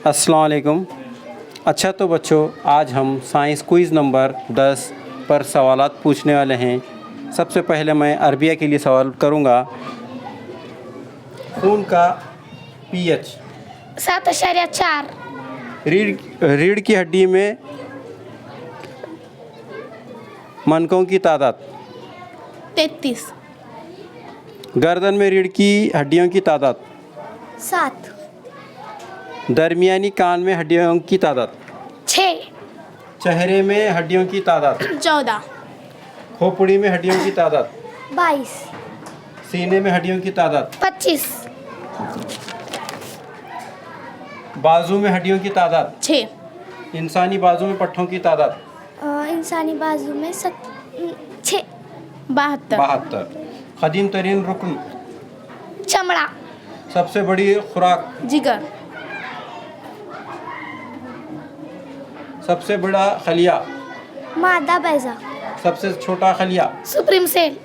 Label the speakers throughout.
Speaker 1: अस्सलाम वालेकुम। अच्छा तो बच्चों, आज हम साइंस क्विज़ नंबर 10 पर सवालात पूछने वाले हैं। सबसे पहले मैं अरबिया के लिए सवाल करूँगा। खून का पीएच
Speaker 2: 7.4।
Speaker 1: रीढ़ की हड्डी में मनकों की तादाद
Speaker 2: 33।
Speaker 1: गर्दन में रीढ़ की हड्डियों की तादाद
Speaker 2: 7।
Speaker 1: दरमियानी कान में हड्डियों की तादाद
Speaker 2: 6।
Speaker 1: चेहरे में हड्डियों की तादाद
Speaker 2: 14।
Speaker 1: खोपड़ी में हड्डियों की तादाद
Speaker 2: 22।
Speaker 1: सीने में हड्डियों की तादाद
Speaker 2: 25।
Speaker 1: बाजू में हड्डियों की तादाद
Speaker 2: 6।
Speaker 1: इंसानी बाजू में पट्टों की तादाद
Speaker 2: इंसानी बाजू में 6। 72।
Speaker 1: 72। कदीम तरीन रुकन
Speaker 2: चमड़ा।
Speaker 1: सबसे बड़ी खुराक
Speaker 2: जिगर।
Speaker 1: सबसे बड़ा खलिया
Speaker 2: मादा बैजा।
Speaker 1: सबसे छोटा खलिया
Speaker 2: सुप्रीम सेल।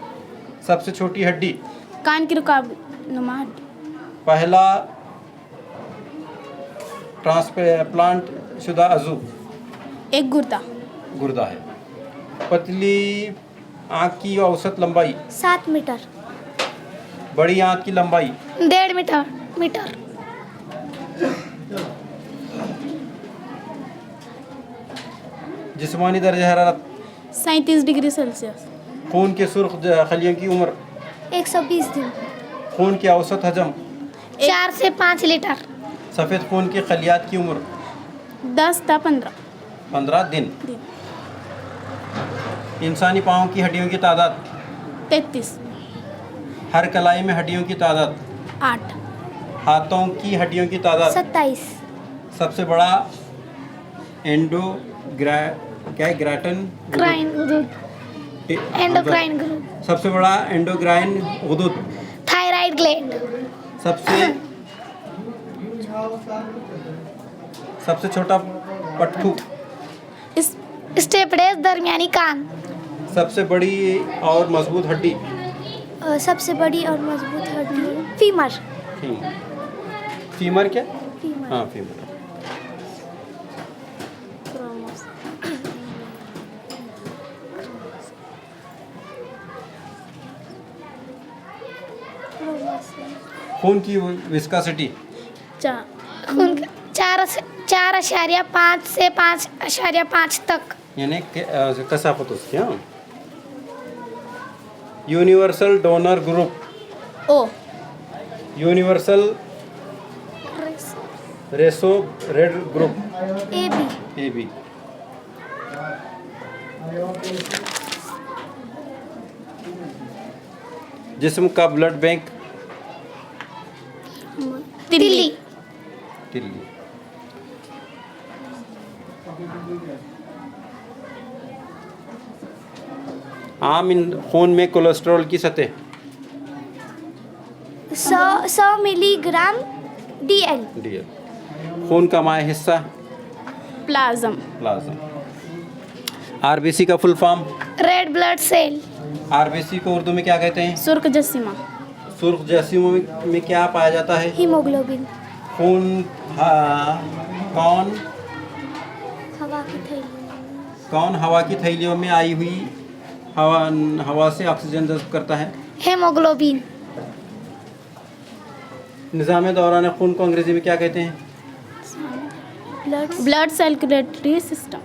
Speaker 1: सबसे छोटी हड्डी
Speaker 2: कान की रुकावट नुमा हड्डी।
Speaker 1: पहला ट्रांसप्लांट शुदा अज़ू
Speaker 2: एक
Speaker 1: गुर्दा है। पतली आँख की औसत लंबाई
Speaker 2: 7 मीटर।
Speaker 1: बड़ी आँख की लंबाई
Speaker 2: 1.5 मीटर।
Speaker 1: जिस्मानी दर्जा हरारत
Speaker 2: 37 डिग्री सेल्सियस।
Speaker 1: खून के सुर्ख खलियों की उम्र
Speaker 2: 120 दिन।
Speaker 1: खून की औसत हजम
Speaker 2: 4 से 5 लीटर।
Speaker 1: सफ़ेद खून के खलियात की उम्र
Speaker 2: 10 से
Speaker 1: 15 दिन। इंसानी पाँव की हड्डियों की तादाद
Speaker 2: 33।
Speaker 1: हर कलाई में हड्डियों की तादाद
Speaker 2: 8।
Speaker 1: हाथों की हड्डियों की तादाद
Speaker 2: 27।
Speaker 1: सबसे बड़ा एंडोग्राइन
Speaker 2: क्राइन ग्रुप। Endocrine group.
Speaker 1: सबसे बड़ा एंडोग्राइन गुदुद
Speaker 2: थायराइड ग्लैंड।
Speaker 1: सबसे छोटा पट्टू
Speaker 2: स्टेपडेस दरमियानी कान।
Speaker 1: सबसे बड़ी और मजबूत हड्डी
Speaker 2: सबसे बड़ी और मजबूत हड्डी फीमर।
Speaker 1: फीमर क्या?
Speaker 2: फीमर।
Speaker 1: हाँ, फीमर। खून की विस्कोसिटी
Speaker 2: 4.5 से 5.5 तक।
Speaker 1: यानी कसाफत उसकी। हाँ। Universal donor group
Speaker 2: O.
Speaker 1: Universal रेसो रेड ग्रुप
Speaker 2: AB।
Speaker 1: AB। जिस्म का ब्लड बैंक
Speaker 2: तिल्ली।
Speaker 1: तिल्ली। आम खून में कोलेस्ट्रॉल की सतह
Speaker 2: 100 मिलीग्राम DL।
Speaker 1: खून का माय हिस्सा
Speaker 2: प्लाज्म।
Speaker 1: RBC का full form
Speaker 2: red blood cell.
Speaker 1: RBC को उर्दू में क्या कहते हैं?
Speaker 2: सुर्ख जसीमा।
Speaker 1: सुर्ख जसीमों में क्या पाया जाता है?
Speaker 2: हीमोग्लोबिन।
Speaker 1: खून कौन हवा की थैलियों में आई हुई हवा से ऑक्सीजन जज़्ब करता है?
Speaker 2: हेमोग्लोबिन।
Speaker 1: निज़ाम दौरान खून को अंग्रेजी में क्या कहते हैं?
Speaker 2: Blood circulatory system.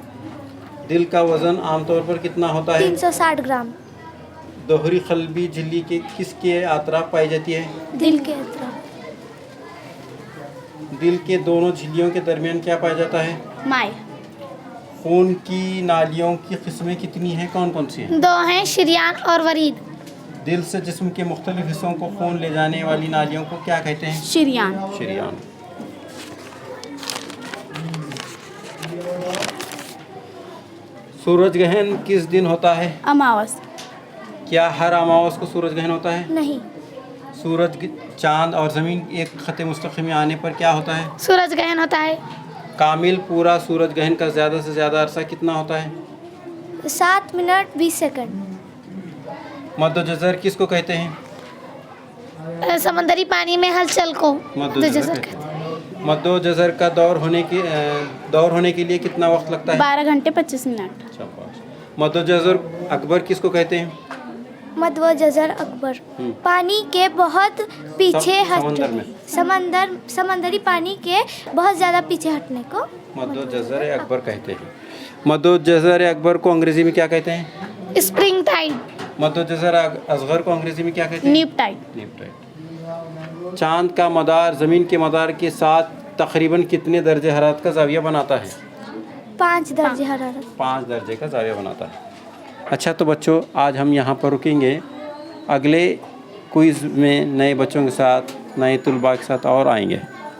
Speaker 1: दिल का वजन आमतौर पर कितना होता है?
Speaker 2: 360 ग्राम।
Speaker 1: दोहरी कल्बी झिल्ली के किसके अतराफ पाई जाती है?
Speaker 2: दिल के अतराफ।
Speaker 1: दिल के दोनों झिल्लियों के दरमियान क्या पाया जाता है?
Speaker 2: माय।
Speaker 1: खून की नालियों की किस्में कितनी हैं? कौन कौन सी हैं?
Speaker 2: 2 हैं, शरियान और वरीद।
Speaker 1: दिल से जिस्म के मुख्तलिफ हिस्सों को खून ले जाने वाली नालियों को क्या कहते हैं? शरियान। सूरज ग्रहण किस दिन होता है?
Speaker 2: अमावस।
Speaker 1: क्या हर अमावस को सूरज ग्रहण होता है?
Speaker 2: नहीं।
Speaker 1: सूरज, चांद और ज़मीन एक खत्ते मुस्तक़िम में आने पर क्या होता है?
Speaker 2: सूरज ग्रहण होता है।
Speaker 1: कामिल पूरा सूरज ग्रहण का ज़्यादा से ज़्यादा अरसा कितना होता है?
Speaker 2: 7 मिनट 20 सेकंड।
Speaker 1: मद्दोजज़र किसको कहते हैं?
Speaker 2: समंदरी पानी में हलचल को
Speaker 1: मद्दोजज़र कहते हैं। मद्दो जज़र का दौर होने के लिए कितना वक्त लगता है?
Speaker 3: 12 घंटे 25 मिनट।
Speaker 1: शाबाश। मद्दो जज़र अकबर किसको कहते हैं?
Speaker 2: मद व जज़र अकबर पानी के बहुत पीछे
Speaker 1: समंदर में।
Speaker 2: समंदरी पानी के बहुत ज़्यादा पीछे हटने को
Speaker 1: मद्दो जज़र अकबर कहते हैं। मद्दो जज़र अकबर को अंग्रेज़ी में क्या कहते हैं?
Speaker 3: Spring tide.
Speaker 1: मद्दो जज़र असगर को अंग्रेज़ी में क्या कहते हैं?
Speaker 3: नीप टाइड।
Speaker 1: न्यूट्रल। चाँद का मदार ज़मीन के मदार के साथ तकरीबन कितने दर्जे हरारत का ज़ाविया बनाता है?
Speaker 2: 5 दर्जे हरारत।
Speaker 1: 5 दर्जे का ज़ाविया बनाता है। अच्छा तो बच्चों आज हम यहाँ पर रुकेंगे। अगले क्विज़ में नए बच्चों के साथ नए तुलबा के साथ और आएंगे।